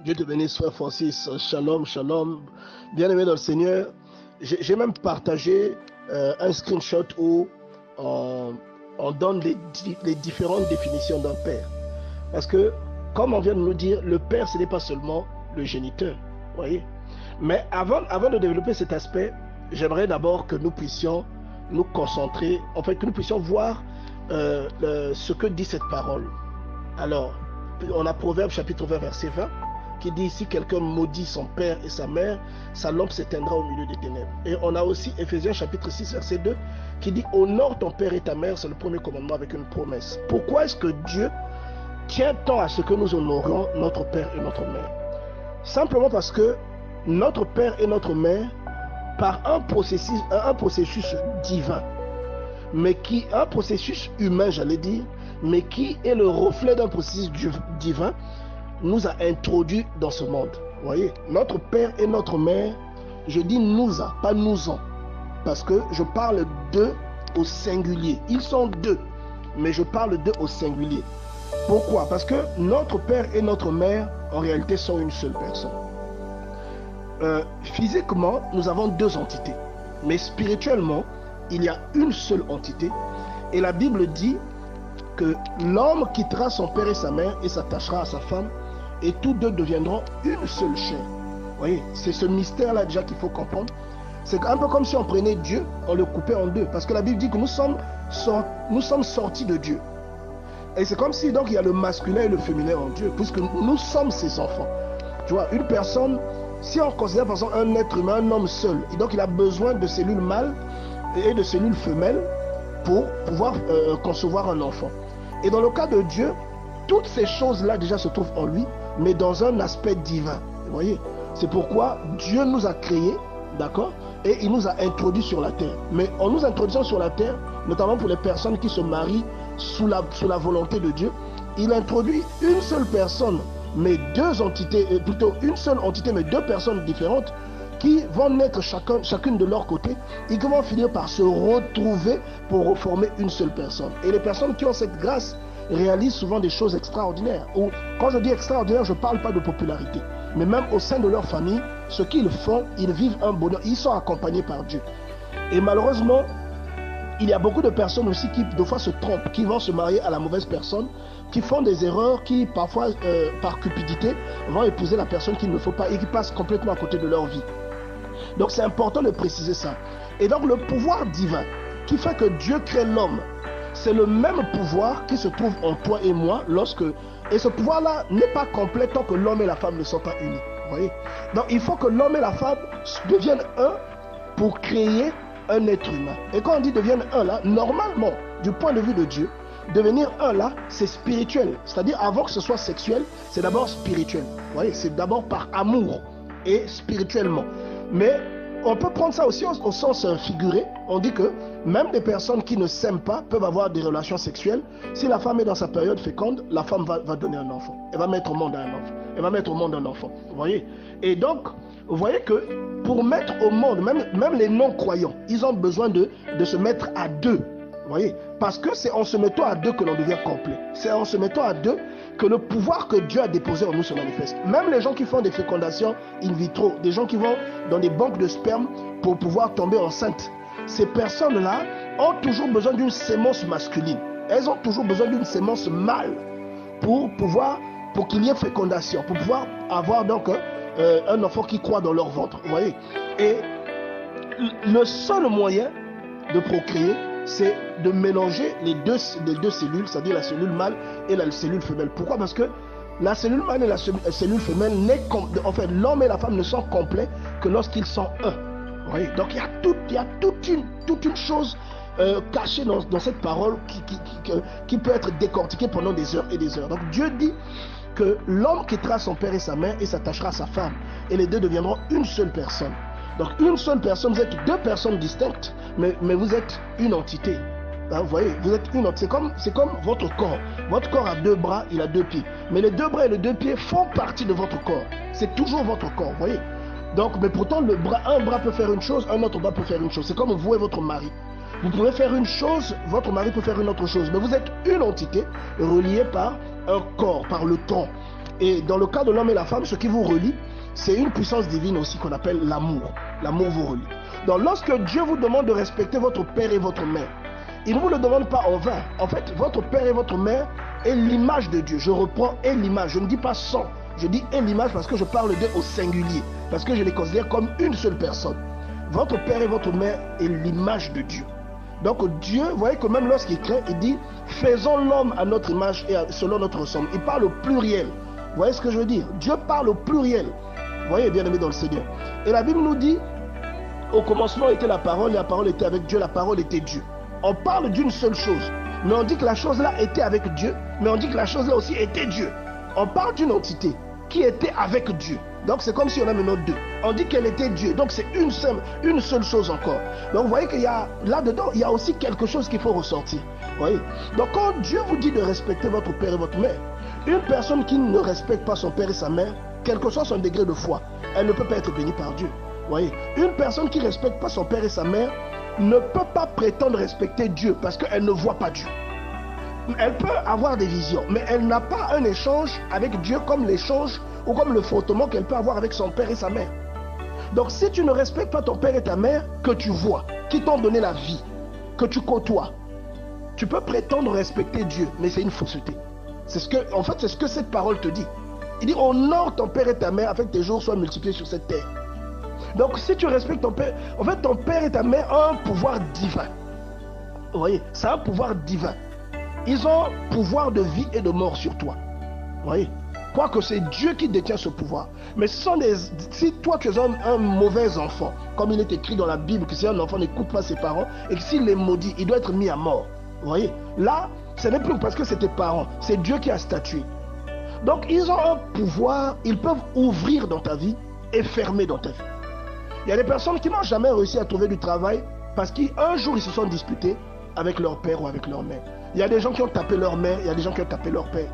Dieu te bénisse, frère Francis. Shalom, shalom. Bien-aimé dans le Seigneur, j'ai même partagé un screenshot où on donne les différentes définitions d'un père. Parce que, comme on vient de nous dire, le père, ce n'est pas seulement le géniteur. Voyez. Mais avant de développer cet aspect, j'aimerais d'abord que nous puissions nous concentrer, en fait, que nous puissions voir ce que dit cette parole. Alors, on a Proverbe chapitre 20, verset 20, qui dit, si quelqu'un maudit son père et sa mère, sa lampe s'éteindra au milieu des ténèbres. Et on a aussi Éphésiens chapitre 6, verset 2, qui dit, honore ton père et ta mère, c'est le premier commandement avec une promesse. Pourquoi est-ce que Dieu tient tant à ce que nous honorions notre père et notre mère? Simplement parce que notre père et notre mère, par un processus divin, mais un processus humain, j'allais dire, mais qui est le reflet d'un processus divin, nous a introduits dans ce monde. Vous voyez, notre père et notre mère, je dis nous a, pas nous en, parce que je parle d'eux au singulier. Ils sont deux, mais je parle d'eux au singulier. Pourquoi? Parce que notre père et notre mère, en réalité, sont une seule personne. Physiquement, nous avons deux entités, mais spirituellement, il y a une seule entité. Et la Bible dit que l'homme quittera son père et sa mère et s'attachera à sa femme, et tous deux deviendront une seule chair. Vous voyez, c'est ce mystère-là déjà qu'il faut comprendre. C'est un peu comme si on prenait Dieu, on le coupait en deux, parce que la Bible dit que nous sommes sortis de Dieu. Et c'est comme si donc il y a le masculin et le féminin en Dieu, puisque nous sommes ses enfants. Tu vois, une personne, si on considère par exemple un être humain, un homme seul, et donc il a besoin de cellules mâles et de cellules femelles pour pouvoir concevoir un enfant. Et dans le cas de Dieu, toutes ces choses-là déjà se trouvent en lui, mais dans un aspect divin. Vous voyez, c'est pourquoi Dieu nous a créés, d'accord, et il nous a introduits sur la terre. Mais en nous introduisant sur la terre, notamment pour les personnes qui se marient sous la volonté de Dieu, il introduit une seule personne, mais deux entités, plutôt une seule entité, mais deux personnes différentes, qui vont naître chacune de leur côté et qui vont finir par se retrouver pour former une seule personne. Et les personnes qui ont cette grâce réalisent souvent des choses extraordinaires. Ou quand je dis extraordinaire, je ne parle pas de popularité, mais même au sein de leur famille, ce qu'ils font, ils vivent un bonheur, ils sont accompagnés par Dieu. Et malheureusement, il y a beaucoup de personnes aussi qui, des fois, se trompent, qui vont se marier à la mauvaise personne, qui font des erreurs, qui parfois, par cupidité, vont épouser la personne qu'il ne faut pas et qui passent complètement à côté de leur vie. Donc c'est important de préciser ça. Et donc le pouvoir divin qui fait que Dieu crée l'homme, c'est le même pouvoir qui se trouve en toi et moi et ce pouvoir-là n'est pas complet tant que l'homme et la femme ne sont pas unis. Vous voyez? Donc il faut que l'homme et la femme deviennent un pour créer un être humain. Et quand on dit deviennent un là, normalement, du point de vue de Dieu, devenir un là, c'est spirituel. C'est-à-dire avant que ce soit sexuel, c'est d'abord spirituel. Vous voyez? C'est d'abord par amour et spirituellement. Mais on peut prendre ça aussi au sens figuré. On dit que même des personnes qui ne s'aiment pas peuvent avoir des relations sexuelles. Si la femme est dans sa période féconde, la femme va donner un enfant. Elle va mettre au monde un enfant. Elle va mettre au monde un enfant. Vous voyez? Et donc, vous voyez que pour mettre au monde, même les non-croyants, ils ont besoin de se mettre à deux. Vous voyez? Parce que c'est en se mettant à deux que l'on devient complet. C'est en se mettant à deux que le pouvoir que Dieu a déposé en nous se manifeste. Même les gens qui font des fécondations in vitro, des gens qui vont dans des banques de sperme pour pouvoir tomber enceinte, ces personnes-là ont toujours besoin d'une sémence masculine. Elles ont toujours besoin d'une sémence mâle pour qu'il y ait fécondation, pour pouvoir avoir donc un enfant qui croît dans leur ventre. Vous voyez? Et le seul moyen de procréer, c'est de mélanger les deux cellules, c'est-à-dire la cellule mâle et la cellule femelle. Pourquoi? Parce que la cellule mâle et la cellule femelle, en fait, l'homme et la femme ne sont complets que lorsqu'ils sont un. Vous voyez? Donc il y a toute une chose cachée dans cette parole qui peut être décortiquée pendant des heures et des heures. Donc Dieu dit que l'homme quittera son père et sa mère et s'attachera à sa femme, et les deux deviendront une seule personne. Donc une seule personne, vous êtes deux personnes distinctes, mais vous êtes une entité. Vous voyez, vous êtes une entité. C'est comme votre corps. Votre corps a deux bras, il a deux pieds. Mais les deux bras et les deux pieds font partie de votre corps. C'est toujours votre corps, vous voyez. Donc, mais pourtant, un bras peut faire une chose, un autre bras peut faire une chose. C'est comme vous et votre mari. Vous pouvez faire une chose, votre mari peut faire une autre chose. Mais vous êtes une entité reliée par un corps, par le tronc. Et dans le cas de l'homme et la femme, ce qui vous relie, c'est une puissance divine aussi qu'on appelle l'amour. L'amour vous relie. Donc lorsque Dieu vous demande de respecter votre père et votre mère, il ne vous le demande pas en vain. En fait, votre père et votre mère est l'image de Dieu. Je reprends « et l'image ». Je ne dis pas « sans ». Je dis « et l'image » parce que je parle d'eux au singulier. Parce que je les considère comme une seule personne. Votre père et votre mère est l'image de Dieu. Donc Dieu, vous voyez que même lorsqu'il crée, il dit « faisons l'homme à notre image et selon notre ressemblance ». Il parle au pluriel. Vous voyez ce que je veux dire? Dieu parle au pluriel. Vous voyez, bien-aimé dans le Seigneur. Et la Bible nous dit « au commencement était la parole, et la parole était avec Dieu, la parole était Dieu ». On parle d'une seule chose, mais on dit que la chose-là était avec Dieu, mais on dit que la chose-là aussi était Dieu. On parle d'une entité qui était avec Dieu. Donc c'est comme si on a maintenant deux. On dit qu'elle était Dieu, donc c'est une seule chose encore. Donc vous voyez qu'il y a là-dedans, il y a aussi quelque chose qu'il faut ressortir. Vous voyez? Donc quand Dieu vous dit de respecter votre père et votre mère, une personne qui ne respecte pas son père et sa mère, quel que soit son degré de foi, elle ne peut pas être bénie par Dieu. Vous voyez? Une personne qui ne respecte pas son père et sa mère ne peut pas prétendre respecter Dieu parce qu'elle ne voit pas Dieu. Elle peut avoir des visions, mais elle n'a pas un échange avec Dieu comme l'échange ou comme le frottement qu'elle peut avoir avec son père et sa mère. Donc si tu ne respectes pas ton père et ta mère que tu vois, qui t'ont donné la vie, que tu côtoies, tu peux prétendre respecter Dieu, mais c'est une fausseté. C'est ce que cette parole te dit. Il dit honore ton père et ta mère afin que tes jours soient multipliés sur cette terre. Donc si tu respectes ton père, en fait ton père et ta mère ont un pouvoir divin. Vous voyez, c'est un pouvoir divin. Ils ont pouvoir de vie et de mort sur toi. Vous voyez, quoique c'est Dieu qui détient ce pouvoir. Mais ce sont si toi tu es un mauvais enfant, comme il est écrit dans la Bible, que si un enfant n'écoute pas ses parents et que s'il est maudit, il doit être mis à mort. Vous voyez, là, ce n'est plus parce que c'est tes parents, c'est Dieu qui a statué. Donc ils ont un pouvoir, ils peuvent ouvrir dans ta vie et fermer dans ta vie. Il y a des personnes qui n'ont jamais réussi à trouver du travail parce qu'un jour ils se sont disputés avec leur père ou avec leur mère. Il y a des gens qui ont tapé leur mère, il y a des gens qui ont tapé leur père.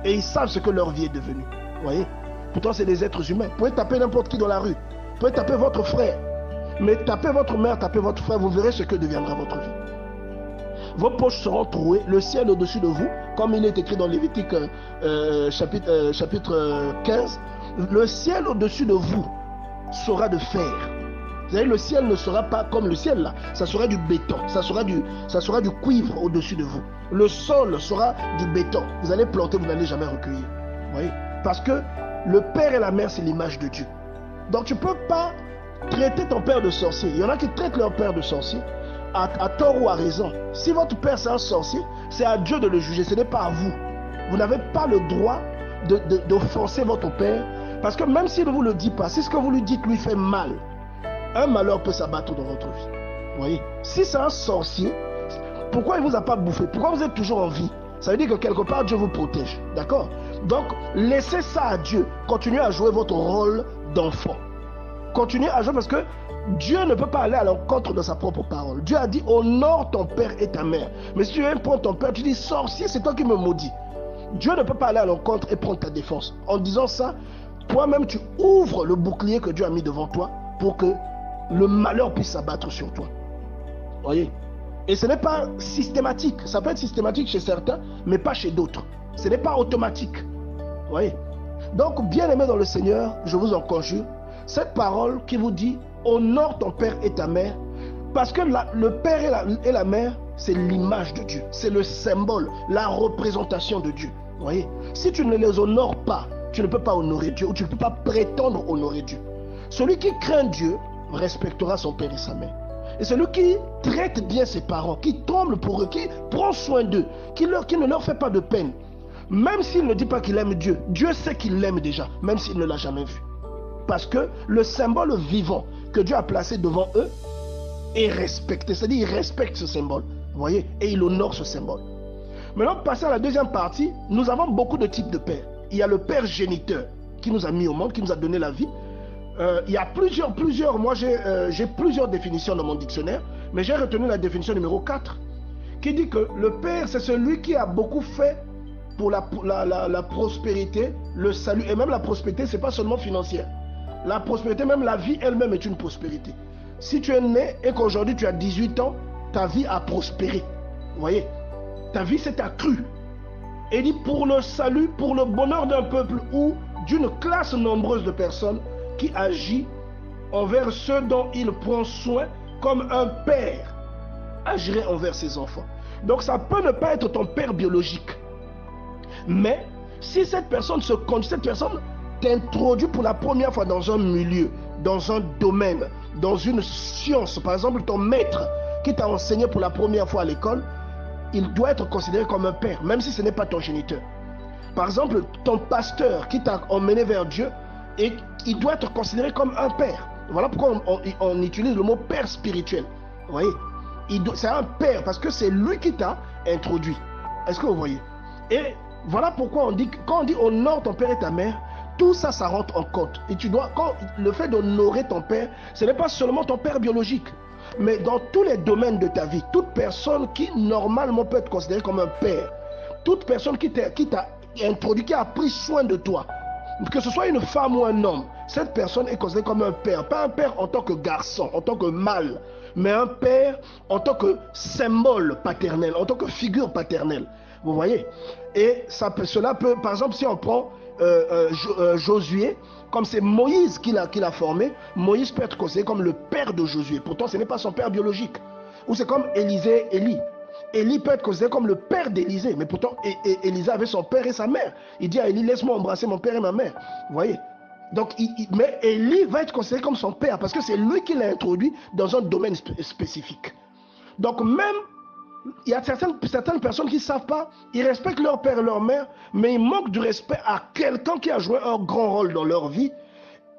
Et ils savent ce que leur vie est devenue. Vous voyez? Pourtant c'est des êtres humains. Vous pouvez taper n'importe qui dans la rue. Vous pouvez taper votre frère. Mais tapez votre mère, tapez votre frère, vous verrez ce que deviendra votre vie. Vos poches seront trouées, le ciel au-dessus de vous, comme il est écrit dans Lévitique chapitre 15. Le ciel au-dessus de vous sera de fer. Vous savez, le ciel ne sera pas comme le ciel là, ça sera du béton, ça sera du cuivre au-dessus de vous. Le sol sera du béton. Vous allez planter, vous n'allez jamais recueillir. Vous voyez? Parce que le père et la mère, c'est l'image de Dieu. Donc tu ne peux pas traiter ton père de sorcier. Il y en a qui traitent leur père de sorcier, à tort ou à raison. Si votre père c'est un sorcier, c'est à Dieu de le juger, ce n'est pas à vous. Vous n'avez pas le droit d'offenser votre père, parce que même s'il ne vous le dit pas, si ce que vous lui dites lui fait mal, un malheur peut s'abattre dans votre vie. Vous voyez? Si c'est un sorcier, pourquoi il ne vous a pas bouffé? Pourquoi vous êtes toujours en vie? Ça veut dire que quelque part Dieu vous protège. D'accord? Donc laissez ça à Dieu. Continuez à jouer votre rôle d'enfant. Continuez à jouer parce que Dieu ne peut pas aller à l'encontre de sa propre parole. Dieu a dit honore ton père et ta mère. Mais si tu viens prendre ton père, tu dis sorcier, c'est toi qui me maudis. Dieu ne peut pas aller à l'encontre et prendre ta défense. En disant ça, toi-même tu ouvres le bouclier que Dieu a mis devant toi pour que le malheur puisse s'abattre sur toi. Voyez? Et ce n'est pas systématique. Ça peut être systématique chez certains, mais pas chez d'autres. Ce n'est pas automatique. Voyez? Donc, bien aimé dans le Seigneur, je vous en conjure, cette parole qui vous dit honore ton père et ta mère, parce que le père et la mère, c'est l'image de Dieu. C'est le symbole, la représentation de Dieu. Voyez? Si tu ne les honores pas, tu ne peux pas honorer Dieu ou tu ne peux pas prétendre honorer Dieu. Celui qui craint Dieu respectera son père et sa mère. Et celui qui traite bien ses parents, qui tremble pour eux, qui prend soin d'eux, qui ne leur fait pas de peine, même s'il ne dit pas qu'il aime Dieu, Dieu sait qu'il l'aime déjà, même s'il ne l'a jamais vu. Parce que le symbole vivant que Dieu a placé devant eux est respecté. C'est-à-dire qu'il respecte ce symbole, vous voyez, et il honore ce symbole. Maintenant, passer à la deuxième partie, nous avons beaucoup de types de pères. Il y a le père géniteur qui nous a mis au monde, qui nous a donné la vie. Il y a plusieurs, moi j'ai plusieurs définitions dans mon dictionnaire, mais j'ai retenu la définition numéro 4, qui dit que le père, c'est celui qui a beaucoup fait pour la prospérité, le salut, et même la prospérité, ce n'est pas seulement financière. La prospérité, même la vie elle-même est une prospérité. Si tu es né et qu'aujourd'hui tu as 18 ans, ta vie a prospéré. Vous voyez, ta vie s'est accrue. Et il dit pour le salut, pour le bonheur d'un peuple ou d'une classe nombreuse de personnes qui agit envers ceux dont il prend soin comme un père agirait envers ses enfants. Donc ça peut ne pas être ton père biologique. Mais si cette personne t'introduit pour la première fois dans un milieu, dans un domaine, dans une science, par exemple ton maître qui t'a enseigné pour la première fois à l'école, il doit être considéré comme un père, même si ce n'est pas ton géniteur. Par exemple, ton pasteur qui t'a emmené vers Dieu, et il doit être considéré comme un père. Voilà pourquoi on utilise le mot père spirituel. Vous voyez, c'est un père parce que c'est lui qui t'a introduit. Est-ce que vous voyez? Et voilà pourquoi on dit, quand on dit honore ton père et ta mère, tout ça, ça rentre en compte. Et tu dois, le fait d'honorer ton père, ce n'est pas seulement ton père biologique, mais dans tous les domaines de ta vie, toute personne qui normalement peut être considérée comme un père, toute personne qui t'a introduit, qui a pris soin de toi, que ce soit une femme ou un homme, cette personne est considérée comme un père. Pas un père en tant que garçon, en tant que mâle, mais un père en tant que symbole paternel, en tant que figure paternelle. Vous voyez? Et cela peut, par exemple, si on prend Josué, comme c'est Moïse qui l'a formé, Moïse peut être considéré comme le père de Josué. Pourtant, ce n'est pas son père biologique. Ou c'est comme Élie. Élie peut être considéré comme le père d'Élisée, mais pourtant Élisée avait son père et sa mère. Il dit à Élie, laisse-moi embrasser mon père et ma mère. Vous voyez? Donc, mais Élie va être considéré comme son père parce que c'est lui qui l'a introduit dans un domaine spécifique. Donc même, il y a certaines personnes qui ne savent pas, ils respectent leur père et leur mère, mais ils manquent du respect à quelqu'un qui a joué un grand rôle dans leur vie.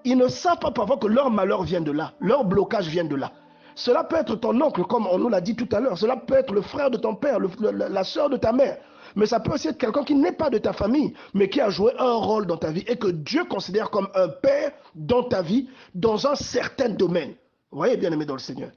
Ils ne savent pas parfois que leur malheur vient de là, leur blocage vient de là. Cela peut être ton oncle, comme on nous l'a dit tout à l'heure. Cela peut être le frère de ton père, la soeur de ta mère. Mais ça peut aussi être quelqu'un qui n'est pas de ta famille, mais qui a joué un rôle dans ta vie et que Dieu considère comme un père dans ta vie, dans un certain domaine. Vous voyez, bien aimé dans le Seigneur.